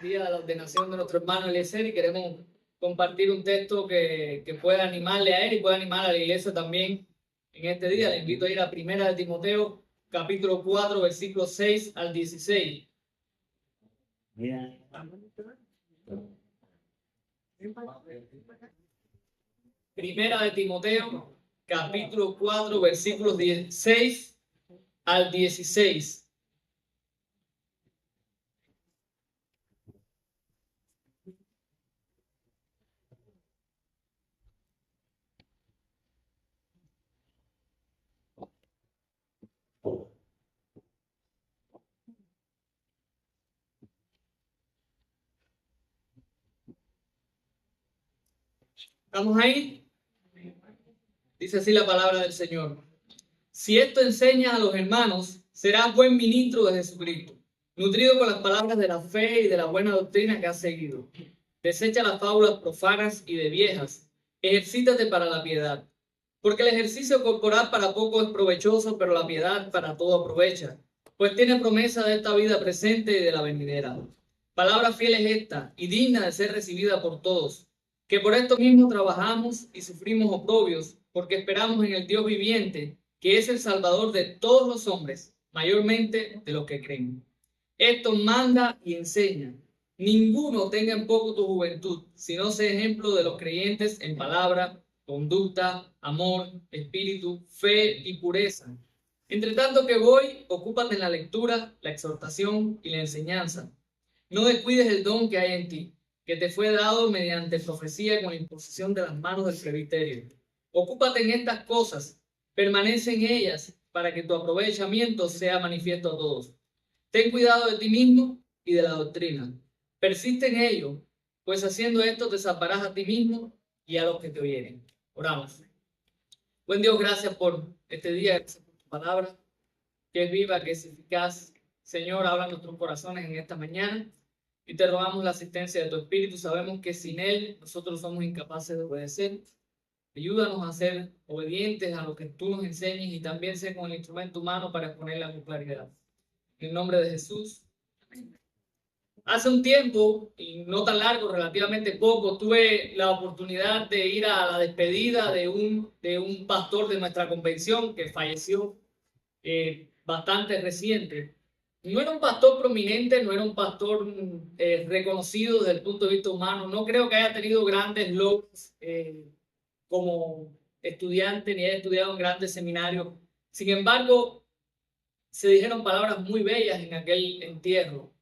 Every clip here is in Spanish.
día de la ordenación de nuestro hermano Eliezer y queremos compartir un texto que pueda animarle a él y pueda animar a la iglesia también en este día. Le invito a ir a Primera de Timoteo, capítulo 4, versículos 6 al 16. Primera de Timoteo, capítulo 4, versículos 16 al 16. ¿Estamos ahí? Dice así la palabra del Señor. Si esto enseña a los hermanos, serás buen ministro de Jesucristo, nutrido con las palabras de la fe y de la buena doctrina que has seguido. Desecha las fábulas profanas y de viejas. Ejercítate para la piedad. Porque el ejercicio corporal para poco es provechoso, pero la piedad para todo aprovecha, pues tiene promesa de esta vida presente y de la venidera. Palabra fiel es esta, y digna de ser recibida por todos, que por esto mismo trabajamos y sufrimos oprobios, porque esperamos en el Dios viviente, que es el Salvador de todos los hombres, mayormente de los que creen. Esto manda y enseña. Ninguno tenga en poco tu juventud, sino sea ejemplo de los creyentes en palabra, conducta, amor, espíritu, fe y pureza. Entre tanto que voy, ocúpate en la lectura, la exhortación y la enseñanza. No descuides el don que hay en ti, que te fue dado mediante profecía con la imposición de las manos del presbiterio. Ocúpate en estas cosas, permanece en ellas, para que tu aprovechamiento sea manifiesto a todos. Ten cuidado de ti mismo y de la doctrina. Persiste en ello, pues haciendo esto te salvarás a ti mismo y a los que te oyeren. Oramos. Buen Dios, gracias por este día, gracias por tu palabra, que es viva, que es eficaz. Señor, habla nuestros corazones en esta mañana y te rogamos la asistencia de tu Espíritu. Sabemos que sin Él nosotros somos incapaces de obedecer. Ayúdanos a ser obedientes a lo que tú nos enseñes y también ser con el instrumento humano para exponerla con claridad. En el nombre de Jesús. Hace un tiempo, y no tan largo, relativamente poco, tuve la oportunidad de ir a la despedida de un pastor de nuestra convención que falleció bastante reciente. No era un pastor prominente, no era un pastor reconocido desde el punto de vista humano. No creo que haya tenido grandes logros como estudiante, ni haya estudiado en grandes seminarios. Sin embargo, se dijeron palabras muy bellas en aquel entierro.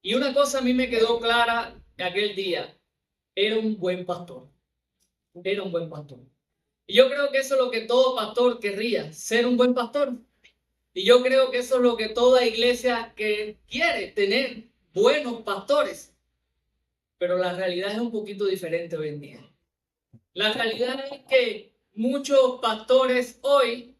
Y una cosa a mí me quedó clara aquel día: era un buen pastor. Era un buen pastor. Y yo creo que eso es lo que todo pastor querría, ser un buen pastor. Y yo creo que eso es lo que toda iglesia que quiere, tener buenos pastores. Pero la realidad es un poquito diferente hoy en día. La realidad es que muchos pastores hoy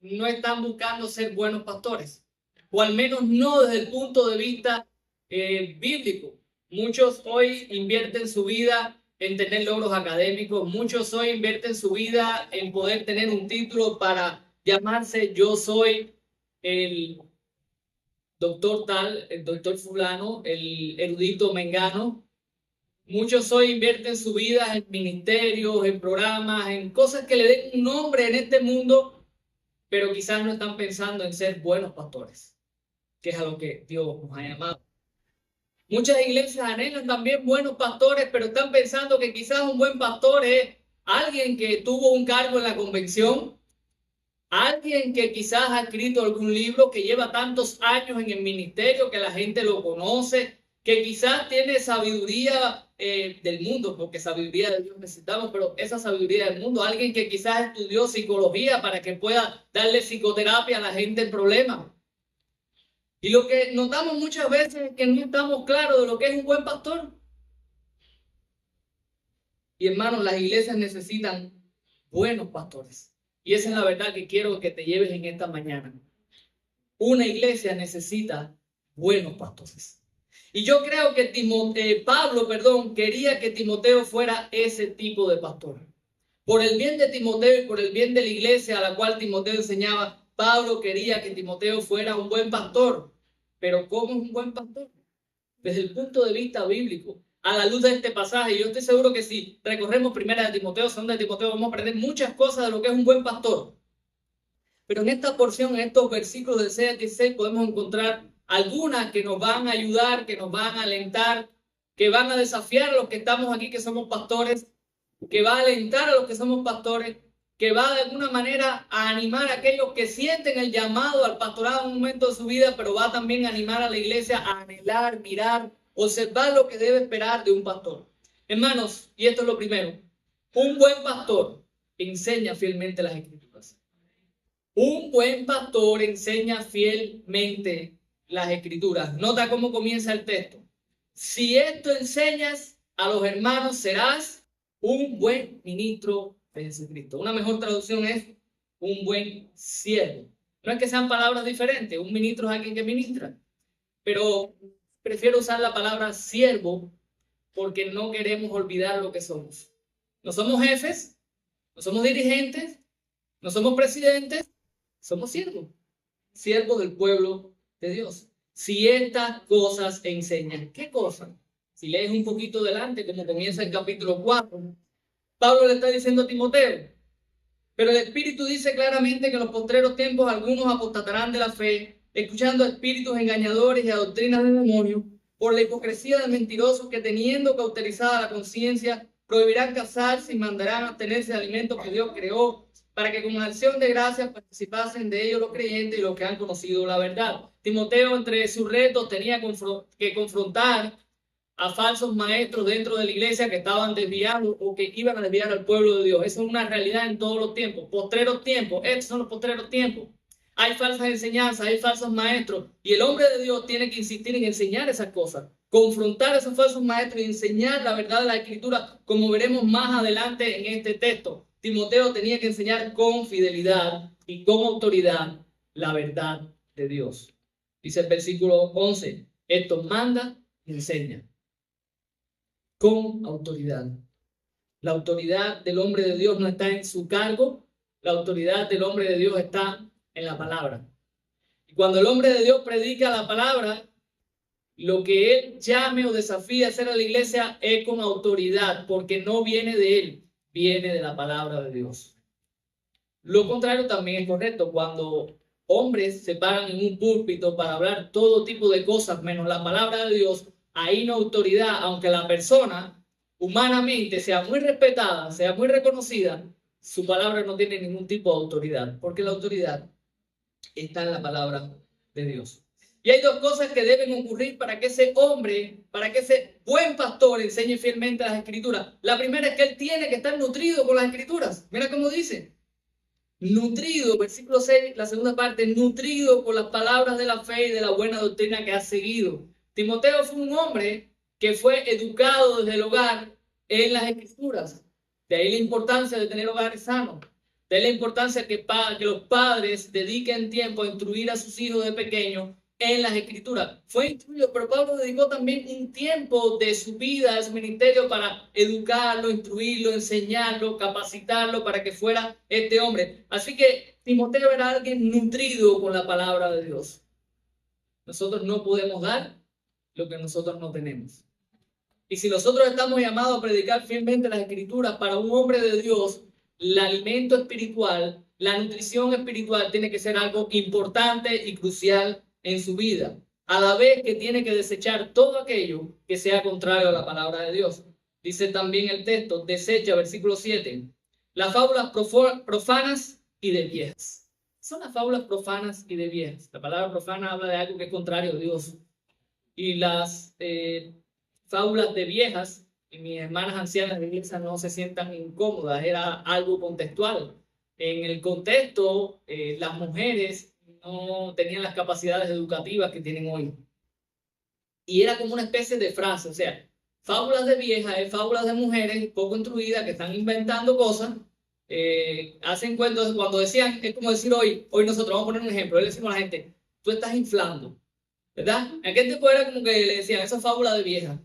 no están buscando ser buenos pastores, o al menos no desde el punto de vista bíblico. Muchos hoy invierten su vida en tener logros académicos, muchos hoy invierten su vida en poder tener un título para llamarse yo soy el doctor tal, el doctor fulano, el erudito mengano. Muchos hoy invierten su vida en ministerios, en programas, en cosas que le den un nombre en este mundo, pero quizás no están pensando en ser buenos pastores, que es a lo que Dios nos ha llamado. Muchas iglesias anhelan también buenos pastores, pero están pensando que quizás un buen pastor es alguien que tuvo un cargo en la convención, alguien que quizás ha escrito algún libro, que lleva tantos años en el ministerio que la gente lo conoce, que quizás tiene sabiduría del mundo, porque sabiduría de Dios necesitamos, pero esa sabiduría del mundo, alguien que quizás estudió psicología para que pueda darle psicoterapia a la gente en problemas. Y lo que notamos muchas veces es que no estamos claros de lo que es un buen pastor. Y hermanos, las iglesias necesitan buenos pastores. Y esa es la verdad que quiero que te lleves en esta mañana. Una iglesia necesita buenos pastores. Y yo creo que Pablo quería que Timoteo fuera ese tipo de pastor. Por el bien de Timoteo y por el bien de la iglesia a la cual Timoteo enseñaba, Pablo quería que Timoteo fuera un buen pastor. Pero ¿cómo es un buen pastor? desde el punto de vista bíblico, a la luz de este pasaje. Yo estoy seguro que si recorremos primera de Timoteo, segunda de Timoteo, vamos a aprender muchas cosas de lo que es un buen pastor. Pero en esta porción, en estos versículos del 6 al 16, podemos encontrar algunas que nos van a ayudar, que nos van a alentar, que van a desafiar a los que estamos aquí, que somos pastores, que va a alentar a los que somos pastores, que va de alguna manera a animar a aquellos que sienten el llamado al pastorado en un momento de su vida, pero va también a animar a la iglesia a anhelar, mirar, observar lo que debe esperar de un pastor. Hermanos, y esto es lo primero, un buen pastor enseña fielmente las Escrituras. Un buen pastor enseña fielmente las Escrituras. Nota cómo comienza el texto. Si esto enseñas a los hermanos, serás un buen ministro de Jesucristo. Una mejor traducción es un buen siervo. No es que sean palabras diferentes. Un ministro es alguien que ministra. Pero prefiero usar la palabra siervo porque no queremos olvidar lo que somos. No somos jefes, no somos dirigentes, no somos presidentes, somos siervos. Siervos del pueblo de Dios. Si estas cosas enseñan, ¿qué cosas? Si lees un poquito delante, como comienza el capítulo 4, Pablo le está diciendo a Timoteo, pero el Espíritu dice claramente que en los postreros tiempos algunos apostatarán de la fe, escuchando a espíritus engañadores y a doctrinas de demonios, por la hipocresía de mentirosos que teniendo cauterizada la conciencia, prohibirán casarse y mandarán abstenerse de alimentos que Dios creó, para que con acción de gracias participasen de ellos los creyentes y los que han conocido la verdad. Timoteo, entre sus retos, tenía que confrontar a falsos maestros dentro de la iglesia que estaban desviando o que iban a desviar al pueblo de Dios. Eso es una realidad en todos los tiempos. Postreros tiempos, estos son los postreros tiempos. Hay falsas enseñanzas, hay falsos maestros, y el hombre de Dios tiene que insistir en enseñar esas cosas, confrontar a esos falsos maestros y enseñar la verdad de la Escritura, como veremos más adelante en este texto. Timoteo tenía que enseñar con fidelidad y con autoridad la verdad de Dios. Dice el versículo 11, esto manda y enseña con autoridad. La autoridad del hombre de Dios no está en su cargo, la autoridad del hombre de Dios está en la palabra. Y cuando el hombre de Dios predica la palabra, lo que él llame o desafíe a hacer a la iglesia es con autoridad, porque no viene de él, viene de la palabra de Dios. Lo contrario también es correcto. Cuando hombres se paran en un púlpito para hablar todo tipo de cosas menos la palabra de Dios, hay una autoridad, aunque la persona humanamente sea muy respetada, sea muy reconocida, su palabra no tiene ningún tipo de autoridad, porque la autoridad está en la palabra de Dios. Y hay dos cosas que deben ocurrir para que ese hombre, para que ese buen pastor enseñe fielmente las Escrituras. La primera es que él tiene que estar nutrido con las Escrituras. Mira cómo dice. Nutrido, versículo 6, la segunda parte, nutrido por las palabras de la fe y de la buena doctrina que ha seguido. Timoteo fue un hombre que fue educado desde el hogar en las Escrituras. De ahí la importancia de tener hogares sanos. De ahí la importancia que los padres dediquen tiempo a instruir a sus hijos de pequeños en las Escrituras. Fue instruido, pero Pablo dedicó también un tiempo de su vida, de su ministerio, para educarlo, instruirlo, enseñarlo, capacitarlo para que fuera este hombre. Así que Timoteo era alguien nutrido con la palabra de Dios. Nosotros no podemos dar lo que nosotros no tenemos. Y si nosotros estamos llamados a predicar fielmente las Escrituras para un hombre de Dios, el alimento espiritual, la nutrición espiritual tiene que ser algo importante y crucial en su vida, a la vez que tiene que desechar todo aquello que sea contrario a la palabra de Dios. Dice también el texto, desecha, versículo 7, las fábulas profanas y de viejas. Son las fábulas profanas y de viejas. La palabra profana habla de algo que es contrario a Dios. Y las fábulas de viejas, y mis hermanas ancianas de la iglesia no se sientan incómodas, era algo contextual. En el contexto, las mujeres no tenían las capacidades educativas que tienen hoy. Y era como una especie de frase, o sea, fábulas de viejas, fábulas de mujeres poco instruidas que están inventando cosas, hacen cuentos. Cuando decían, es como decir hoy nosotros, vamos a poner un ejemplo, le decimos a la gente, tú estás inflando, ¿verdad? En aquel tiempo era como que le decían, esa fábula de vieja.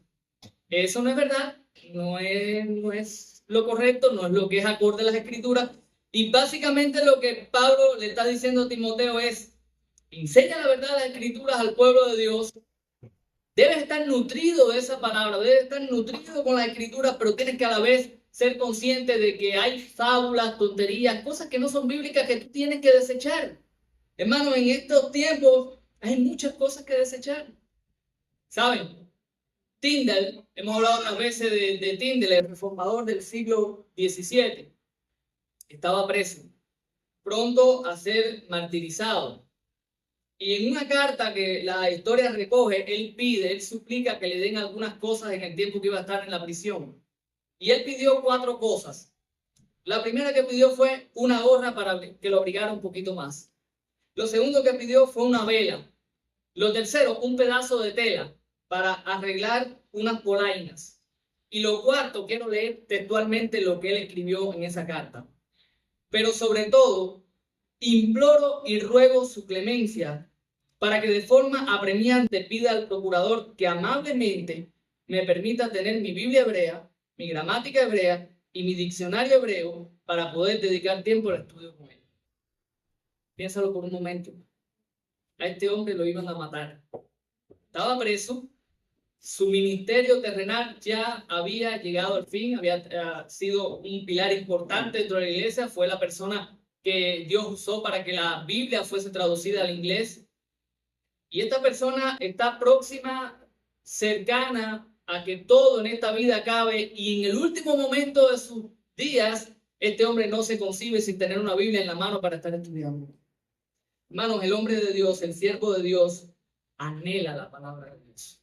Eso no es verdad, no es lo correcto, no es lo que es acorde a las Escrituras. Y básicamente lo que Pablo le está diciendo a Timoteo es, enseña la verdad de las Escrituras al pueblo de Dios, Debes estar nutrido de esa palabra, debes estar nutrido con la escritura, pero tienes que a la vez ser consciente de que hay fábulas, tonterías, cosas que no son bíblicas que tú tienes que desechar. Hermano, en estos tiempos hay muchas cosas que desechar. ¿Saben? Tyndale, hemos hablado otras veces de Tyndale, el reformador del siglo XVII. Estaba preso, pronto a ser martirizado. Y en una carta que la historia recoge, él suplica que le den algunas cosas en el tiempo que iba a estar en la prisión. Y él pidió 4 cosas. La primera que pidió fue una gorra para que lo abrigara un poquito más. Lo segundo que pidió fue una vela. Lo tercero, un pedazo de tela para arreglar unas polainas. Y lo cuarto, quiero leer textualmente lo que él escribió en esa carta. Pero sobre todo, imploro y ruego su clemencia para que de forma apremiante pida al procurador que amablemente me permita tener mi Biblia hebrea, mi gramática hebrea y mi diccionario hebreo para poder dedicar tiempo al estudio con él. Piénsalo por un momento. A este hombre lo iban a matar. Estaba preso. Su ministerio terrenal ya había llegado al fin, había sido un pilar importante dentro de la iglesia, fue la persona que Dios usó para que la Biblia fuese traducida al inglés. Y esta persona está próxima, cercana a que todo en esta vida acabe, y en el último momento de sus días, este hombre no se concibe sin tener una Biblia en la mano para estar estudiando. Hermanos, el hombre de Dios, el siervo de Dios, anhela la palabra de Dios.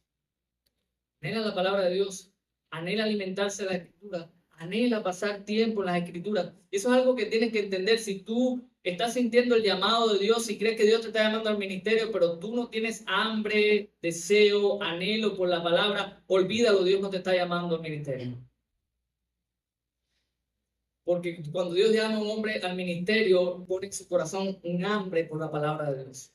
Anhela la palabra de Dios, anhela alimentarse de la escritura, anhela pasar tiempo en las escrituras. Eso es algo que tienes que entender. Si tú estás sintiendo el llamado de Dios y crees que Dios te está llamando al ministerio, pero tú no tienes hambre, deseo, anhelo por la palabra, olvídalo, Dios no te está llamando al ministerio. Porque cuando Dios llama a un hombre al ministerio, pone en su corazón un hambre por la palabra de Dios,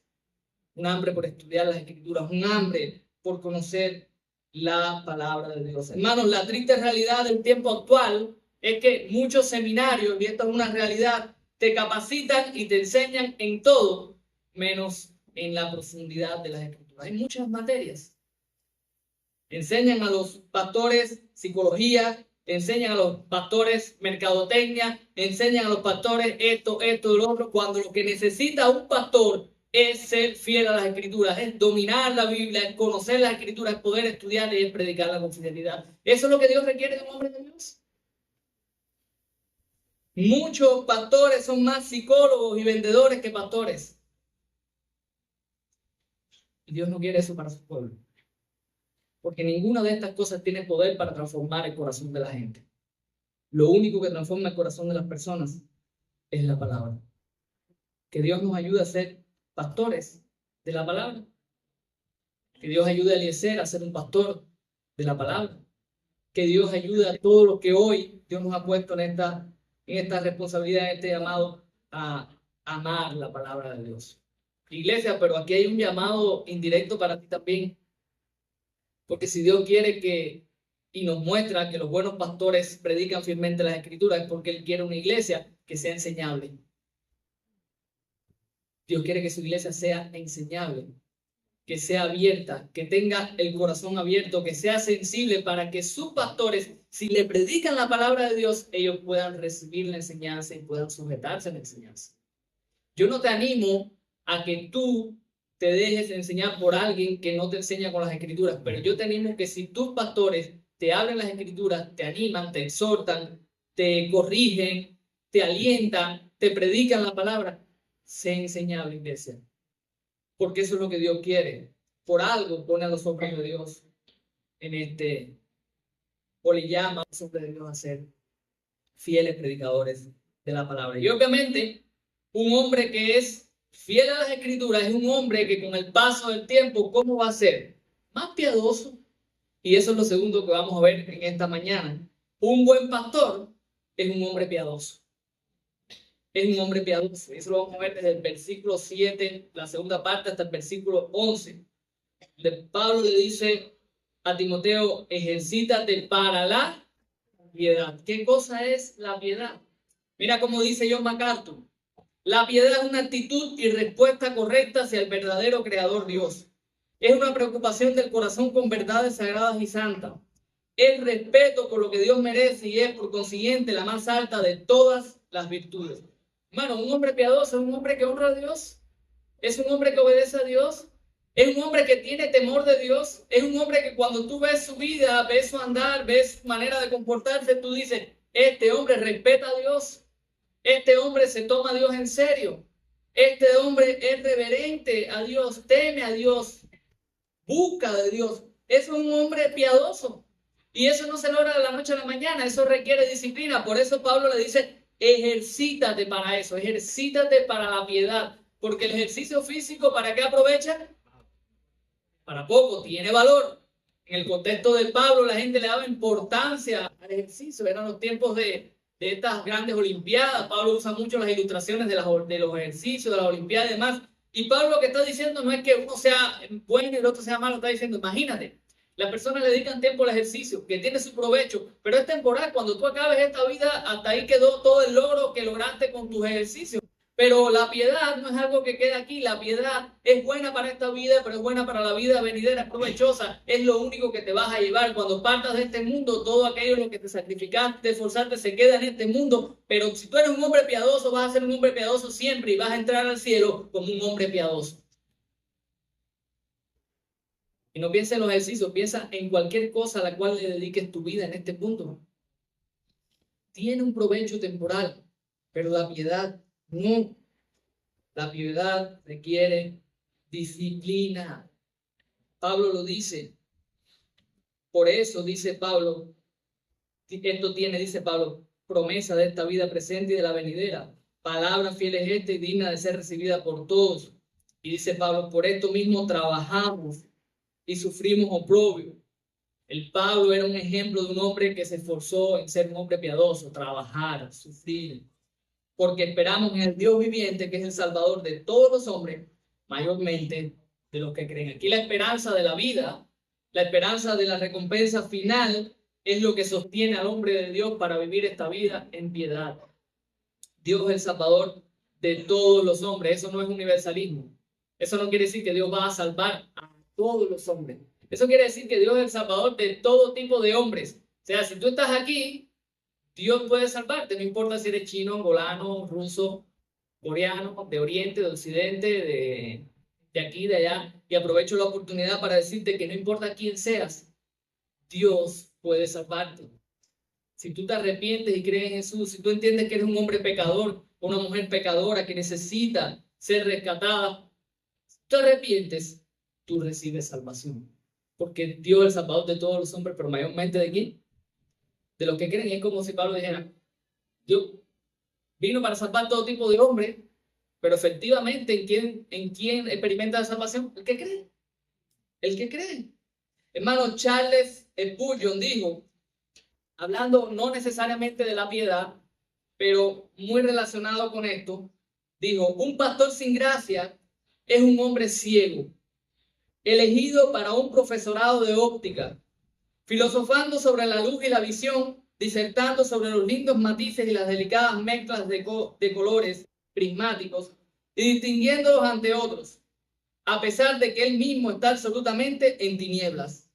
un hambre por estudiar las escrituras, un hambre por conocer la palabra de Dios. Hermanos, la triste realidad del tiempo actual es que muchos seminarios, y esto es una realidad, te capacitan y te enseñan en todo, menos en la profundidad de las escrituras. Hay muchas materias. Enseñan a los pastores psicología, enseñan a los pastores mercadotecnia, enseñan a los pastores esto, lo otro, cuando lo que necesita un pastor es ser fiel a las escrituras, es dominar la Biblia, es conocer las escrituras, es poder estudiar y es predicarla con fidelidad. Eso es lo que Dios requiere de un hombre de Dios. Muchos pastores son más psicólogos y vendedores que pastores. Y Dios no quiere eso para su pueblo. Porque ninguna de estas cosas tiene poder para transformar el corazón de la gente. Lo único que transforma el corazón de las personas es la palabra. Que Dios nos ayude a ser pastores de la palabra. Que Dios ayude a Eliezer a ser un pastor de la palabra. Que Dios ayude a todos los que hoy Dios nos ha puesto en esta responsabilidad, en este llamado a amar la palabra de Dios. Iglesia, pero aquí hay un llamado indirecto para ti también. Porque si Dios quiere y nos muestra que los buenos pastores predican fielmente las escrituras, es porque Él quiere una iglesia que sea enseñable. Dios quiere que su iglesia sea enseñable, que sea abierta, que tenga el corazón abierto, que sea sensible para que sus pastores, si le predican la palabra de Dios, ellos puedan recibir la enseñanza y puedan sujetarse a la enseñanza. Yo no te animo a que tú te dejes enseñar por alguien que no te enseña con las escrituras, pero yo te animo que si tus pastores te abren las escrituras, te animan, te exhortan, te corrigen, te alientan, te predican la palabra, sé enseñable, iglesia. Porque eso es lo que Dios quiere. Por algo pone a los hombres de Dios o le llama a los hombres de Dios a ser fieles predicadores de la palabra. Y obviamente, un hombre que es fiel a las escrituras es un hombre que con el paso del tiempo, ¿cómo va a ser? Más piadoso. Y eso es lo segundo que vamos a ver en esta mañana. Un buen pastor es un hombre piadoso. Es un hombre piadoso. Eso lo vamos a ver desde el versículo 7, la segunda parte, hasta el versículo 11. Pablo le dice a Timoteo, ejercítate para la piedad. ¿Qué cosa es la piedad? Mira cómo dice John MacArthur. La piedad es una actitud y respuesta correcta hacia el verdadero Creador Dios. Es una preocupación del corazón con verdades sagradas y santas. Es respeto por lo que Dios merece y es, por consiguiente, la más alta de todas las virtudes. Hermano, un hombre piadoso es un hombre que honra a Dios, es un hombre que obedece a Dios, es un hombre que tiene temor de Dios, es un hombre que cuando tú ves su vida, ves su andar, ves su manera de comportarse, tú dices, este hombre respeta a Dios, este hombre se toma a Dios en serio, este hombre es reverente a Dios, teme a Dios, busca de Dios, es un hombre piadoso. Y eso no se logra de la noche a la mañana, eso requiere disciplina. Por eso Pablo le dice, ejercítate para eso, ejercítate para la piedad. Porque el ejercicio físico, ¿para qué aprovecha? Para poco, tiene valor. En el contexto de Pablo, la gente le daba importancia al ejercicio. Eran los tiempos de estas grandes olimpiadas. Pablo usa mucho las ilustraciones de los ejercicios, de las olimpiadas y demás. Y Pablo lo que está diciendo no es que uno sea bueno y el otro sea malo, está diciendo, imagínate, las personas le dedican tiempo al ejercicio, que tiene su provecho, pero es temporal. Cuando tú acabes esta vida, hasta ahí quedó todo el logro que lograste con tus ejercicios. Pero la piedad no es algo que queda aquí. La piedad es buena para esta vida, pero es buena para la vida venidera, es provechosa. Es lo único que te vas a llevar. Cuando partas de este mundo, todo aquello en lo que te sacrificaste, te esforzaste, se queda en este mundo. Pero si tú eres un hombre piadoso, vas a ser un hombre piadoso siempre y vas a entrar al cielo como un hombre piadoso. Y no piensa en los ejercicios, piensa en cualquier cosa a la cual le dediques tu vida en este mundo. Tiene un provecho temporal, pero la piedad no. La piedad requiere disciplina. Pablo lo dice. Por eso dice Pablo, esto tiene, dice Pablo, promesa de esta vida presente y de la venidera. Palabra fiel es esta y digna de ser recibida por todos. Y dice Pablo, por esto mismo trabajamos y sufrimos oprobio. El Pablo era un ejemplo de un hombre que se esforzó en ser un hombre piadoso, trabajar, sufrir, porque esperamos en el Dios viviente, que es el Salvador de todos los hombres, mayormente de los que creen. Aquí la esperanza de la vida, la esperanza de la recompensa final, es lo que sostiene al hombre de Dios para vivir esta vida en piedad. Dios es el Salvador de todos los hombres. Eso no es universalismo. Eso no quiere decir que Dios va a salvar a todos los hombres. Eso quiere decir que Dios es el Salvador de todo tipo de hombres. O sea, si tú estás aquí, Dios puede salvarte, no importa si eres chino, angolano, ruso, coreano, de oriente, de occidente, de aquí, de allá. Y aprovecho la oportunidad para decirte que no importa quién seas, Dios puede salvarte. Si tú te arrepientes y crees en Jesús, si tú entiendes que eres un hombre pecador o una mujer pecadora que necesita ser rescatada, si te arrepientes, tú recibes salvación. Porque Dios es el Salvador de todos los hombres, pero mayormente ¿de quién? De los que creen. Es como si Pablo dijera, Dios vino para salvar todo tipo de hombres, pero efectivamente, ¿en quién experimenta la salvación? El que cree. El que cree. Hermano Charles Spurgeon dijo, hablando no necesariamente de la piedad, pero muy relacionado con esto, dijo, un pastor sin gracia es un hombre ciego, elegido para un profesorado de óptica, filosofando sobre la luz y la visión, disertando sobre los lindos matices y las delicadas mezclas de colores prismáticos y distinguiéndolos ante otros, a pesar de que él mismo está absolutamente en tinieblas.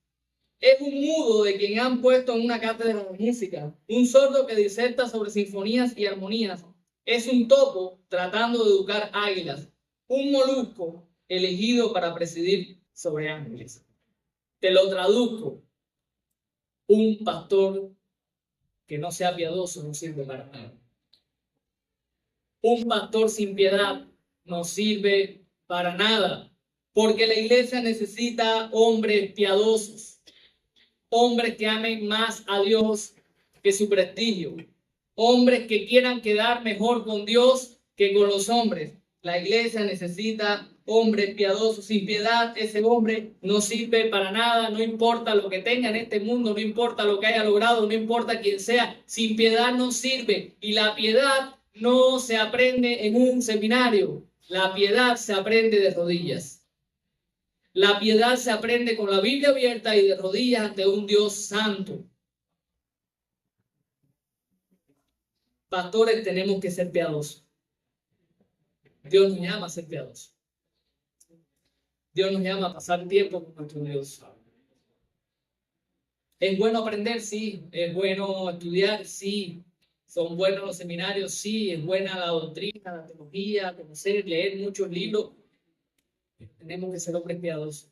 Es un mudo de quien han puesto en una cátedra de música, un sordo que diserta sobre sinfonías y armonías. Es un topo tratando de educar águilas, un molusco elegido para presidir sobre ángeles. Te lo traduzco. Un pastor que no sea piadoso no sirve para nada. Un pastor sin piedad no sirve para nada, porque la iglesia necesita hombres piadosos, hombres que amen más a Dios que su prestigio, hombres que quieran quedar mejor con Dios que con los hombres. La iglesia necesita hombres piadosos. Sin piedad, ese hombre no sirve para nada, no importa lo que tenga en este mundo, no importa lo que haya logrado, no importa quién sea, sin piedad no sirve. Y la piedad no se aprende en un seminario, la piedad se aprende de rodillas. La piedad se aprende con la Biblia abierta y de rodillas ante un Dios santo. Pastores, tenemos que ser piadosos. Dios nos llama a ser piadosos. Dios nos llama a pasar tiempo con nuestro Dios. ¿Es bueno aprender? Sí. ¿Es bueno estudiar? Sí. ¿Son buenos los seminarios? Sí. ¿Es buena la doctrina, la teología, conocer, leer muchos libros? Tenemos que ser hombres piadosos.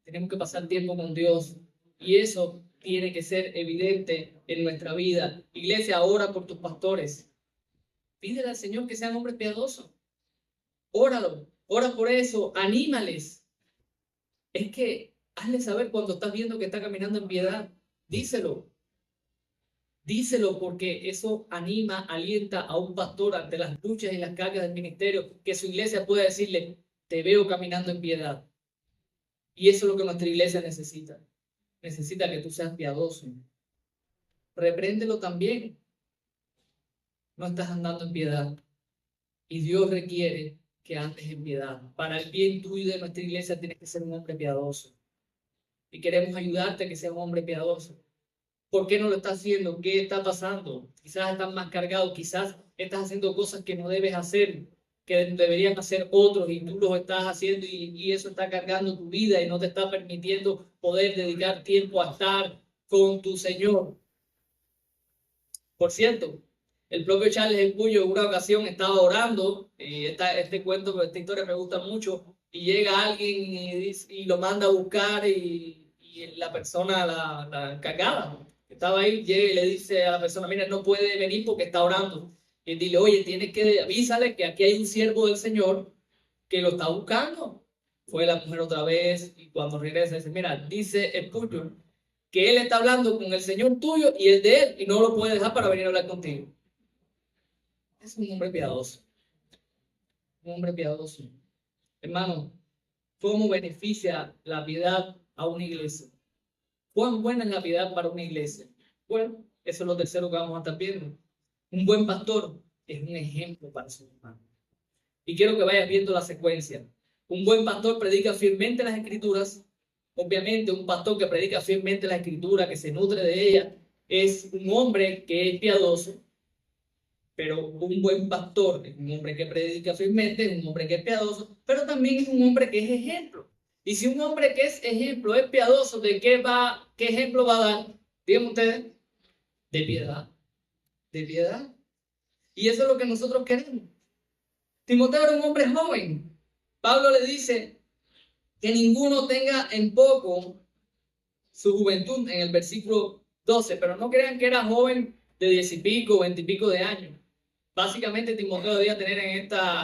Tenemos que pasar tiempo con Dios. Y eso tiene que ser evidente en nuestra vida. Iglesia, ora por tus pastores. Pídele al Señor que sean hombres piadosos. Óralo. Ora por eso. Anímales. Es que hazle saber cuando estás viendo que está caminando en piedad. Díselo. Díselo porque eso anima, alienta a un pastor ante las luchas y las cargas del ministerio, que su iglesia pueda decirle, te veo caminando en piedad. Y eso es lo que nuestra iglesia necesita. Necesita que tú seas piadoso. Repréndelo también. No estás andando en piedad. Y Dios requiere que andes en piedad. Para el bien tuyo y de nuestra iglesia tienes que ser un hombre piadoso. Y queremos ayudarte a que seas un hombre piadoso. ¿Por qué no lo estás haciendo? ¿Qué está pasando? Quizás estás más cargado, quizás estás haciendo cosas que no debes hacer, que deberían hacer otros y tú los estás haciendo y eso está cargando tu vida y no te está permitiendo poder dedicar tiempo a estar con tu Señor. Por cierto, el propio Charles Spurgeon en una ocasión estaba orando, este cuento, esta historia me gusta mucho, y llega alguien y lo manda a buscar y la persona, la encargada, que estaba ahí, llega y le dice a la persona, mira, no puede venir porque está orando. Y dile, oye, tienes que avísale que aquí hay un siervo del Señor que lo está buscando. Fue la mujer otra vez y cuando regresa dice, mira, dice Spurgeon que él está hablando con el Señor tuyo y el de él y no lo puede dejar para venir a hablar contigo. Es un hombre piadoso. Un hombre piadoso. Hermano, ¿cómo beneficia la piedad a una iglesia? ¿Cuán buena es la piedad para una iglesia? Bueno, eso es lo tercero que vamos a estar viendo. Un buen pastor es un ejemplo para sus hermanos. Y quiero que vayas viendo la secuencia. Un buen pastor predica fielmente las escrituras. Obviamente, un pastor que predica fielmente la escritura, que se nutre de ella, es un hombre que es piadoso. Pero un buen pastor es un hombre que predica fielmente, es un hombre que es piadoso, pero también es un hombre que es ejemplo. Y si un hombre que es ejemplo, es piadoso, ¿de qué ejemplo va a dar? Díganme ustedes, de piedad. De piedad. Y eso es lo que nosotros queremos. Timoteo era un hombre joven. Pablo le dice que ninguno tenga en poco su juventud en el versículo 12, pero no crean que era joven de 10 y pico, 20 y pico de años. Básicamente Timoteo debía tener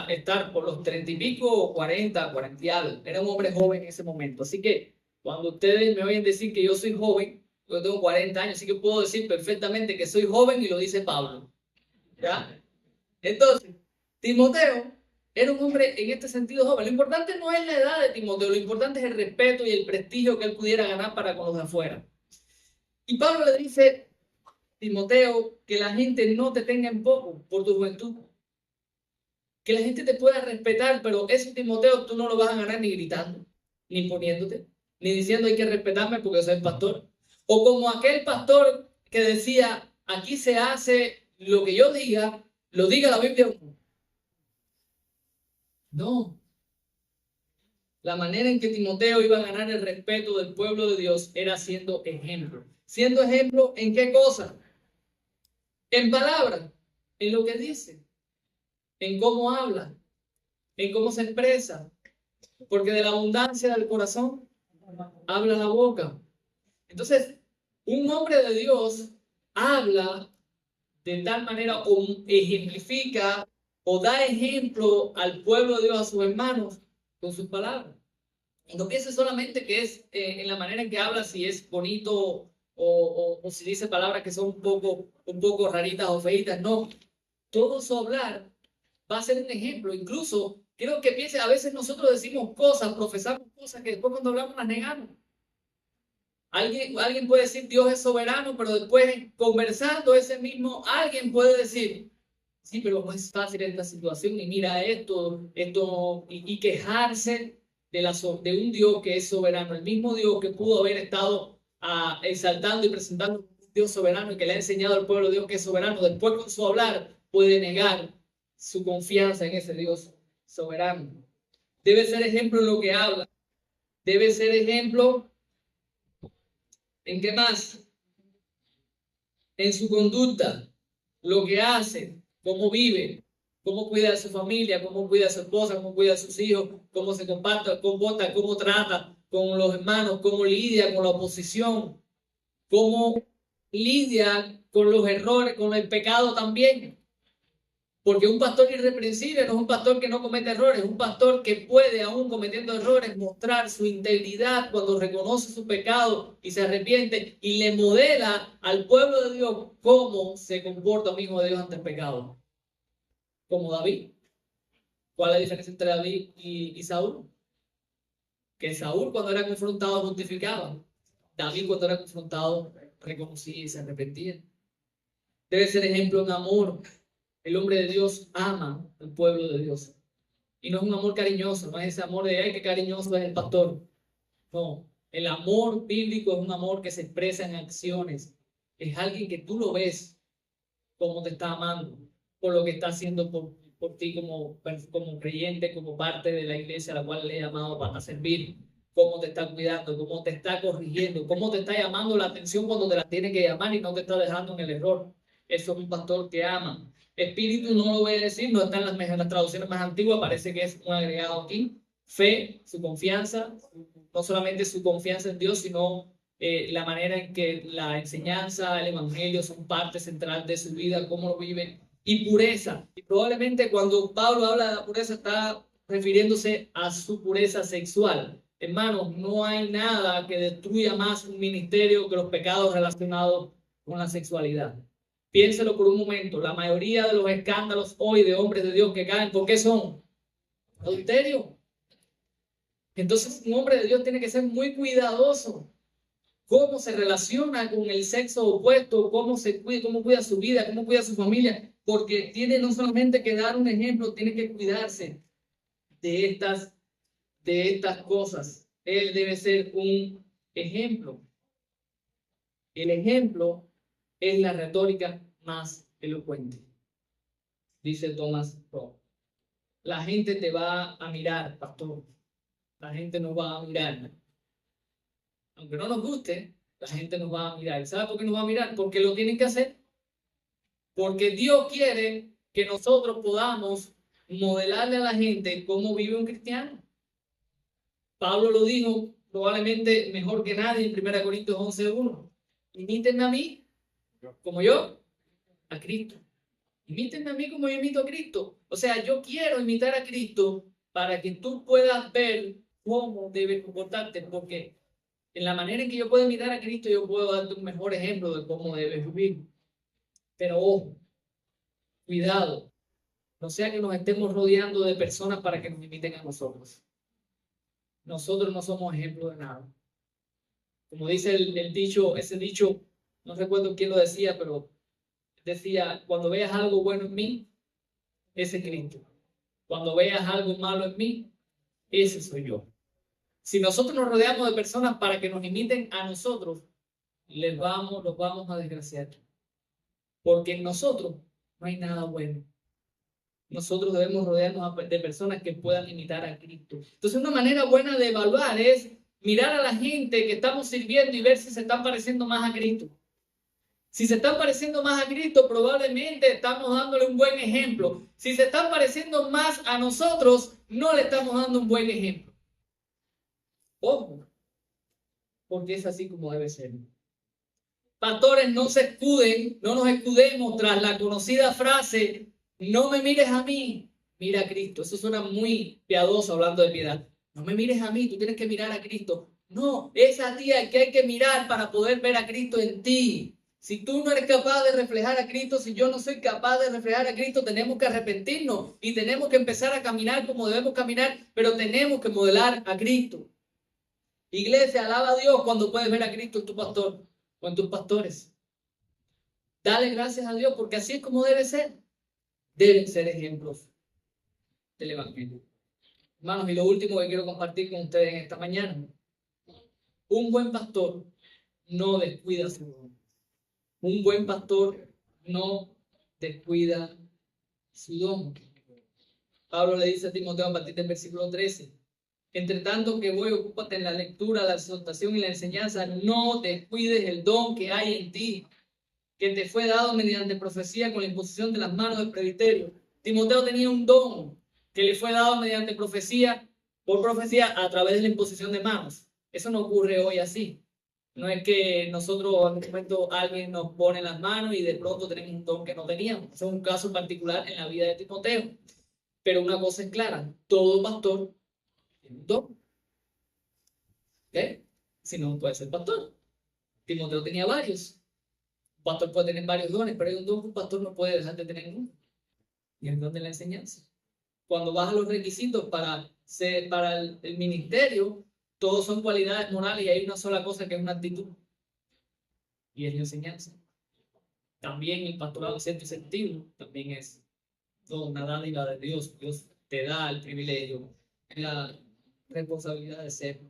estar por los 30 y pico, 40 y algo. Era un hombre joven en ese momento. Así que cuando ustedes me oyen decir que yo soy joven, yo tengo 40 años, así que puedo decir perfectamente que soy joven y lo dice Pablo. ¿Ya? Entonces, Timoteo era un hombre en este sentido joven. Lo importante no es la edad de Timoteo, lo importante es el respeto y el prestigio que él pudiera ganar para con los de afuera. Y Pablo le dice, Timoteo, que la gente no te tenga en poco por tu juventud. Que la gente te pueda respetar, pero eso, Timoteo, tú no lo vas a ganar ni gritando, ni poniéndote, ni diciendo hay que respetarme porque soy pastor. O como aquel pastor que decía, aquí se hace lo que yo diga, lo diga la Biblia. No. La manera en que Timoteo iba a ganar el respeto del pueblo de Dios era siendo ejemplo. ¿Siendo ejemplo en qué cosa? En palabras, en lo que dice, en cómo habla, en cómo se expresa. Porque de la abundancia del corazón habla la boca. Entonces, un hombre de Dios habla de tal manera o ejemplifica o da ejemplo al pueblo de Dios, a sus hermanos, con sus palabras. No pienses solamente que es en la manera en que habla, si es bonito o si dice palabras que son un poco raritas o feitas. No, todo su hablar va a ser un ejemplo. Incluso quiero que piense, a veces nosotros decimos cosas, profesamos cosas que después cuando hablamos las negamos. Alguien puede decir Dios es soberano, pero después conversando ese mismo, alguien puede decir, sí, pero no es fácil esta situación y mira esto y quejarse de un Dios que es soberano, el mismo Dios que pudo haber estado exaltando y presentando un Dios soberano y que le ha enseñado al pueblo de Dios que es soberano, después con su hablar puede negar su confianza en ese Dios soberano. Debe ser ejemplo en lo que habla. Debe ser ejemplo en qué más. En su conducta, lo que hace, cómo vive, cómo cuida de su familia, cómo cuida de su esposa, cómo cuida de sus hijos, cómo se comporta, cómo trata con los hermanos, cómo lidia con la oposición, cómo lidia con los errores, con el pecado también. Porque un pastor irreprensible no es un pastor que no comete errores, es un pastor que puede, aún cometiendo errores, mostrar su integridad cuando reconoce su pecado y se arrepiente y le modela al pueblo de Dios cómo se comporta un hijo de Dios ante el pecado. Como David. ¿Cuál es la diferencia entre David y Saúl? Que Saúl cuando era confrontado justificaba. David cuando era confrontado reconocía y se arrepentía. Debe ser ejemplo en amor. El hombre de Dios ama al pueblo de Dios. Y no es un amor cariñoso, no es ese amor de, ay, qué cariñoso es el pastor. No, el amor bíblico es un amor que se expresa en acciones. Es alguien que tú lo ves como te está amando, por lo que está haciendo por ti como creyente, como parte de la iglesia a la cual le he llamado para servir, cómo te está cuidando, cómo te está corrigiendo, cómo te está llamando la atención cuando te la tiene que llamar y no te está dejando en el error. Eso es un pastor que ama. Espíritu no lo voy a decir, no está en las traducciones más antiguas, parece que es un agregado aquí. Fe, su confianza, no solamente su confianza en Dios, sino la manera en que la enseñanza, el evangelio son parte central de su vida, cómo lo vive, y pureza. Y probablemente cuando Pablo habla de la pureza está refiriéndose a su pureza sexual. Hermanos, no hay nada que destruya más un ministerio que los pecados relacionados con la sexualidad. Piénselo por un momento, la mayoría de los escándalos hoy de hombres de Dios que caen, ¿por qué son? Adulterio. Entonces un hombre de Dios tiene que ser muy cuidadoso cómo se relaciona con el sexo opuesto, cómo cuida su vida, cómo cuida su familia, porque tiene no solamente que dar un ejemplo, tiene que cuidarse de estas cosas. Él debe ser un ejemplo. El ejemplo es la retórica más elocuente, dice Thomas Rowe. La gente te va a mirar, pastor. La gente nos va a mirar. Aunque no nos guste, la gente nos va a mirar. ¿Sabe por qué nos va a mirar? Porque lo tienen que hacer. Porque Dios quiere que nosotros podamos modelarle a la gente cómo vive un cristiano. Pablo lo dijo probablemente mejor que nadie en 1 Corintios 11:1. Imítenme a mí, como yo, a Cristo. Imítenme a mí como yo imito a Cristo. O sea, yo quiero imitar a Cristo para que tú puedas ver cómo debes comportarte, porque en la manera en que yo puedo imitar a Cristo, yo puedo darte un mejor ejemplo de cómo debes vivir. Pero ojo, cuidado, no sea que nos estemos rodeando de personas para que nos imiten a nosotros. Nosotros no somos ejemplo de nada. Como dice el dicho, ese dicho, no recuerdo quién lo decía, pero decía, cuando veas algo bueno en mí, ese es Cristo. Cuando veas algo malo en mí, ese soy yo. Si nosotros nos rodeamos de personas para que nos imiten a nosotros, los vamos a desgraciar. Porque en nosotros no hay nada bueno. Nosotros debemos rodearnos de personas que puedan imitar a Cristo. Entonces, una manera buena de evaluar es mirar a la gente que estamos sirviendo y ver si se están pareciendo más a Cristo. Si se están pareciendo más a Cristo, probablemente estamos dándole un buen ejemplo. Si se están pareciendo más a nosotros, no le estamos dando un buen ejemplo. Ojo, porque es así como debe ser. Pastores, no se escuden, no nos escudemos tras la conocida frase, no me mires a mí, mira a Cristo. Eso suena muy piadoso hablando de piedad. No me mires a mí, tú tienes que mirar a Cristo. No, es a ti al que hay que mirar para poder ver a Cristo en ti. Si tú no eres capaz de reflejar a Cristo, si yo no soy capaz de reflejar a Cristo, tenemos que arrepentirnos y tenemos que empezar a caminar como debemos caminar, pero tenemos que modelar a Cristo. Iglesia, alaba a Dios cuando puedes ver a Cristo en tu pastor o en tus pastores. Dale gracias a Dios porque así es como debe ser. Deben ser ejemplos del Evangelio. Hermanos, y lo último que quiero compartir con ustedes en esta mañana. Un buen pastor no descuida su don. Un buen pastor no descuida su don. Pablo le dice a Timoteo a partir del versículo 13, entre tanto que voy, ocúpate en la lectura, la exhortación y la enseñanza, no descuides el don que hay en ti, que te fue dado mediante profecía con la imposición de las manos del presbiterio. Timoteo tenía un don que le fue dado mediante profecía, por profecía, a través de la imposición de manos. Eso no ocurre hoy así. No es que nosotros en un momento alguien nos pone las manos y de pronto tenemos un don que no teníamos. Eso es un caso particular en la vida de Timoteo. Pero una cosa es clara, todo pastor tiene un don. ¿Okay? Si no, puede ser pastor. Timoteo tenía varios. Un pastor puede tener varios dones, pero hay un don que un pastor no puede dejar de tener uno. Y es el don de la enseñanza. Cuando vas a los requisitos para el ministerio, todos son cualidades morales y hay una sola cosa que es una actitud. Y es la enseñanza. También el pastorado en cierto sentido también es una dádiva de Dios. Dios te da el privilegio, la responsabilidad de ser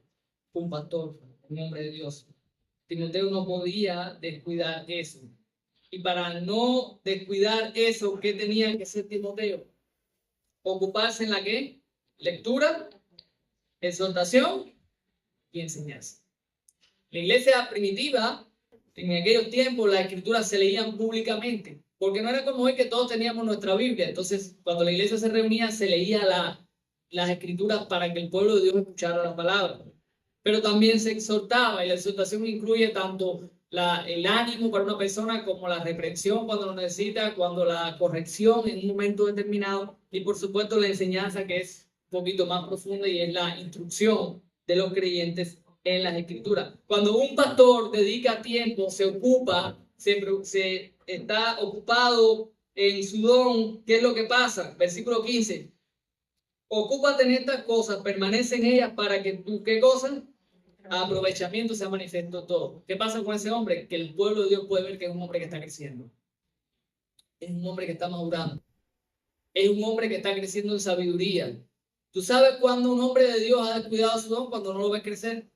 un pastor, un hombre de Dios. Timoteo no podía descuidar eso. Y para no descuidar eso, ¿qué tenía que hacer Timoteo? Ocuparse en la ¿qué? Lectura, exhortación y enseñanza. La iglesia primitiva, en aquellos tiempos, las escrituras se leían públicamente, porque no era como hoy que todos teníamos nuestra Biblia. Entonces, cuando la iglesia se reunía, se leía las escrituras para que el pueblo de Dios escuchara la palabra. Pero también se exhortaba, y la exhortación incluye tanto el ánimo para una persona como la reprensión cuando lo necesita, cuando la corrección en un momento determinado, y por supuesto la enseñanza que es un poquito más profunda y es la instrucción de los creyentes en las escrituras. Cuando un pastor dedica tiempo, se ocupa, se está ocupado en su don, ¿qué es lo que pasa? Versículo 15. Ocúpate en estas cosas, permanece en ellas para que tú, ¿qué cosa? Aprovechamiento sea manifiesto todo. ¿Qué pasa con ese hombre? Que el pueblo de Dios puede ver que es un hombre que está creciendo. Es un hombre que está madurando. Es un hombre que está creciendo en sabiduría. ¿Tú sabes cuando un hombre de Dios ha descuidado su don? Cuando no lo ves crecer.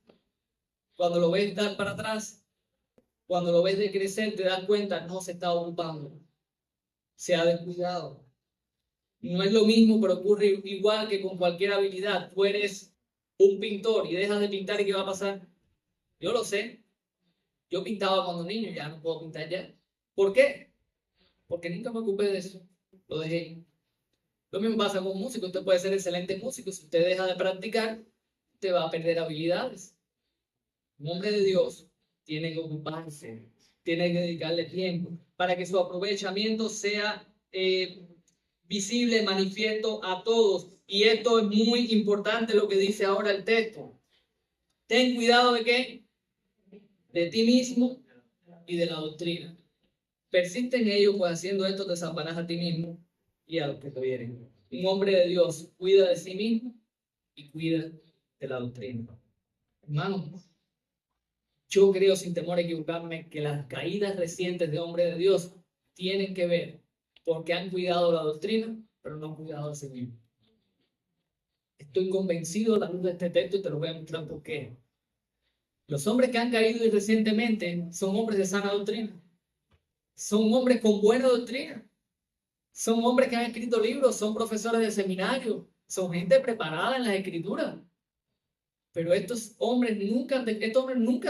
Cuando lo ves dar para atrás. Cuando lo ves decrecer, te das cuenta, no se está ocupando. Se ha descuidado. No es lo mismo, pero ocurre igual que con cualquier habilidad. Tú eres un pintor y dejas de pintar, ¿y qué va a pasar? Yo lo sé. Yo pintaba cuando niño, ya no puedo pintar ya. ¿Por qué? Porque nunca me ocupé de eso. Lo dejé. Lo mismo pasa con un músico. Usted puede ser excelente músico. Si usted deja de practicar, usted va a perder habilidades. Un hombre de Dios tiene que ocuparse, tiene que dedicarle tiempo para que su aprovechamiento sea visible, manifiesto a todos. Y esto es muy importante lo que dice ahora el texto. Ten cuidado de qué? De ti mismo y de la doctrina. Persiste en ello, pues haciendo esto te desamparás a ti mismo y a los que te vieren. Un hombre de Dios cuida de sí mismo y cuida de la doctrina. Hermanos, yo creo sin temor a equivocarme que las caídas recientes de hombres de Dios tienen que ver porque han cuidado la doctrina, pero no han cuidado de sí mismos. Estoy convencido a la luz de este texto y te lo voy a mostrar por qué. Los hombres que han caído recientemente son hombres de sana doctrina. Son hombres con buena doctrina. Son hombres que han escrito libros, son profesores de seminario, son gente preparada en las escrituras. Pero estos hombres nunca han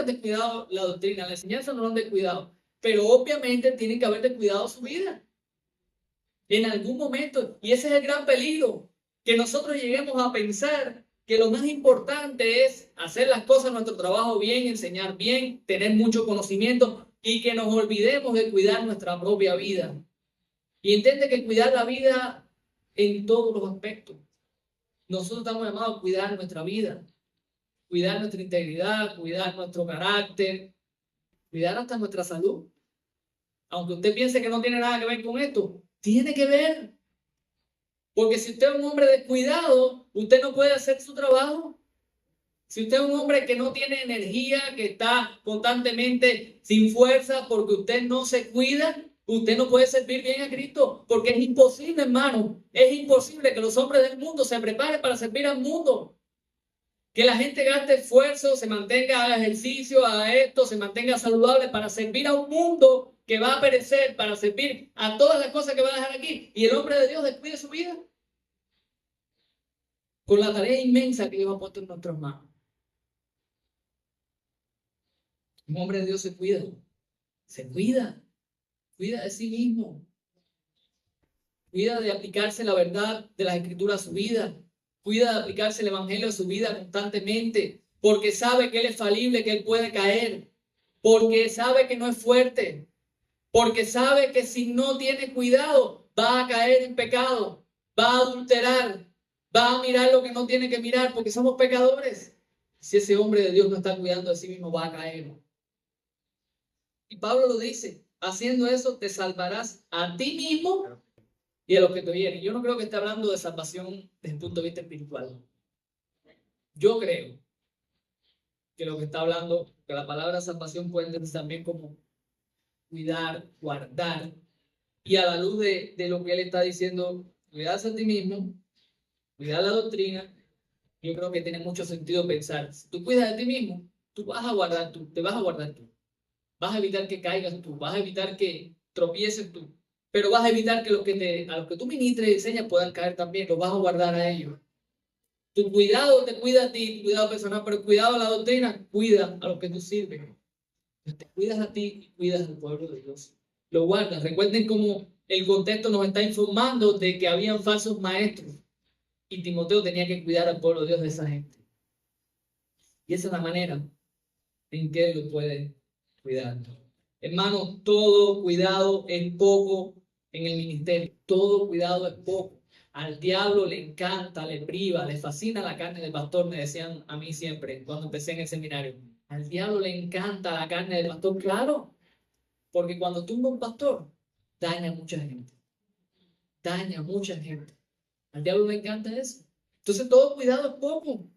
descuidado la doctrina, la enseñanza no lo han descuidado. Pero obviamente tienen que haber descuidado su vida. En algún momento, y ese es el gran peligro, que nosotros lleguemos a pensar que lo más importante es hacer las cosas, nuestro trabajo bien, enseñar bien, tener mucho conocimiento y que nos olvidemos de cuidar nuestra propia vida. Y entiende que cuidar la vida en todos los aspectos. Nosotros estamos llamados a cuidar nuestra vida, cuidar nuestra integridad, cuidar nuestro carácter, cuidar hasta nuestra salud. Aunque usted piense que no tiene nada que ver con esto, tiene que ver. Porque si usted es un hombre descuidado, usted no puede hacer su trabajo. Si usted es un hombre que no tiene energía, que está constantemente sin fuerza porque usted no se cuida, usted no puede servir bien a Cristo. Porque es imposible, hermano. Es imposible que los hombres del mundo se preparen para servir al mundo. Que la gente gaste esfuerzo, se mantenga a ejercicio, a esto, se mantenga saludable para servir a un mundo que va a perecer, para servir a todas las cosas que va a dejar aquí. Y el hombre de Dios descuide su vida. con la tarea inmensa que Dios ha puesto en nuestras manos. Un hombre de Dios se cuida de sí mismo, cuida de aplicarse la verdad de las Escrituras a su vida, cuida de aplicarse el Evangelio a su vida constantemente, porque sabe que Él es falible, que Él puede caer, porque sabe que no es fuerte, porque sabe que si no tiene cuidado va a caer en pecado, va a adulterar, va a mirar lo que no tiene que mirar, porque somos pecadores. Si ese hombre de Dios no está cuidando de sí mismo, va a caer. Y Pablo lo dice, haciendo eso te salvarás a ti mismo y a los que te oyen. Yo no creo que esté hablando de salvación desde el punto de vista espiritual. Yo creo que lo que está hablando, que la palabra salvación puede entender también como cuidar, guardar. Y a la luz de lo que él está diciendo, cuidarse a ti mismo, cuidar la doctrina, yo creo que tiene mucho sentido pensar. Si tú cuidas de ti mismo, tú vas a guardar tú, te vas a guardar tú. Vas a evitar que caigas tú, vas a evitar que tropieces tú, pero vas a evitar que a los que tú ministres y enseñas puedan caer también, los vas a guardar a ellos. Tu cuidado te cuida a ti, tu cuidado personal, pero el cuidado a la doctrina cuida a los que tú sirves. Te cuidas a ti y cuidas al pueblo de Dios. Lo guardas. Recuerden cómo el contexto nos está informando de que habían falsos maestros y Timoteo tenía que cuidar al pueblo de Dios de esa gente. Y esa es la manera en que él lo puede cuidar. Hermanos, todo cuidado es poco en el ministerio. Todo cuidado es poco. Al diablo le encanta, le priva, le fascina la carne del pastor, me decían a mí siempre cuando empecé en el seminario. Al diablo le encanta la carne del pastor, claro, porque cuando tumba un pastor, daña a mucha gente. Daña a mucha gente. Al diablo le encanta eso. Entonces todo cuidado es poco.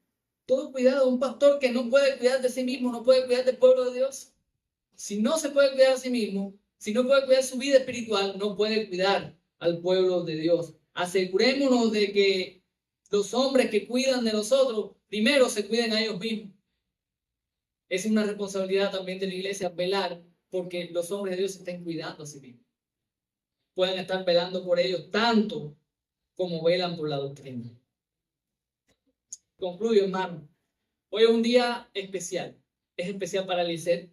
Todo cuidado. Un pastor que no puede cuidar de sí mismo, no puede cuidar del pueblo de Dios. Si no se puede cuidar a sí mismo, si no puede cuidar su vida espiritual, no puede cuidar al pueblo de Dios. Asegurémonos de que los hombres que cuidan de nosotros, primero se cuiden a ellos mismos. Es una responsabilidad también de la iglesia velar porque los hombres de Dios estén cuidando a sí mismos. Puedan estar velando por ellos tanto como velan por la doctrina. Concluyo, hermano. Hoy es un día especial. Es especial para el ICET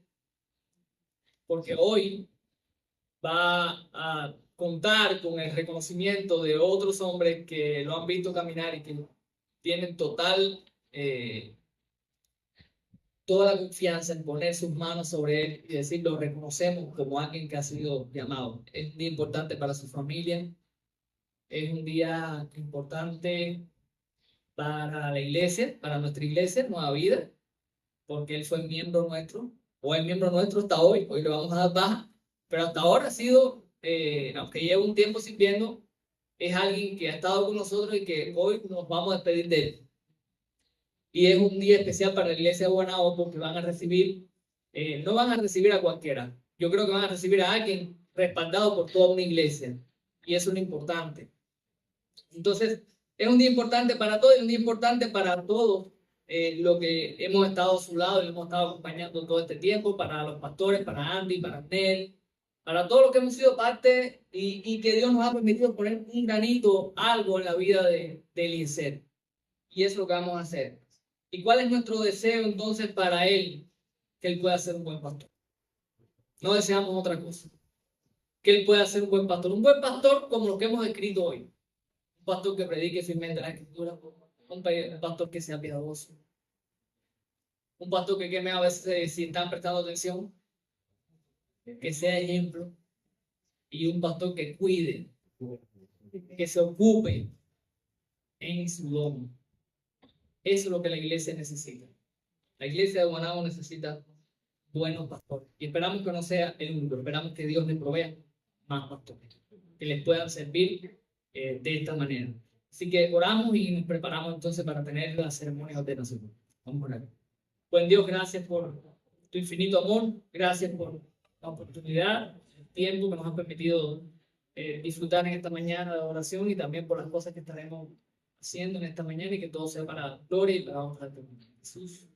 porque hoy va a contar con el reconocimiento de otros hombres que lo han visto caminar y que tienen toda la confianza en poner sus manos sobre él y decir, lo reconocemos como alguien que ha sido llamado. Es un día importante para su familia, es un día importante para la iglesia, para nuestra iglesia, Nueva Vida, porque él fue miembro nuestro, o es miembro nuestro hasta hoy le vamos a dar baja, pero hasta ahora ha sido, aunque lleva un tiempo sirviendo, es alguien que ha estado con nosotros y que hoy nos vamos a despedir de él. Y es un día especial para la iglesia de Guanajuato porque van a recibir, no van a recibir a cualquiera, yo creo que van a recibir a alguien respaldado por toda una iglesia, y eso es lo importante. Entonces, es un día importante para todos, es un día importante para todos lo que hemos estado a su lado y hemos estado acompañando todo este tiempo, para los pastores, para Andy, para Nel, para todos los que hemos sido parte y que Dios nos ha permitido poner un granito, algo en la vida del INSET. Y eso es lo que vamos a hacer. ¿Y cuál es nuestro deseo entonces para él? Que él pueda ser un buen pastor. No deseamos otra cosa. Que él pueda ser un buen pastor. Un buen pastor como lo que hemos escrito hoy. Un pastor que predique firmemente la escritura. Un pastor que sea piadoso. Un pastor que queme a veces si están prestando atención. Que sea ejemplo. Y un pastor que cuide. Que se ocupe en su domo. Eso es lo que la iglesia necesita. La iglesia de Guanajuato necesita buenos pastores. Y esperamos que no sea el único. Esperamos que Dios les provea más pastores que les puedan servir de esta manera. Así que oramos y nos preparamos entonces para tener la ceremonia de ordenación. Vamos a orar. Buen Dios, gracias por tu infinito amor. Gracias por la oportunidad, el tiempo que nos ha permitido disfrutar en esta mañana de oración y también por las cosas que estaremos haciendo en esta mañana y que todo sea para gloria y para honra de Jesús.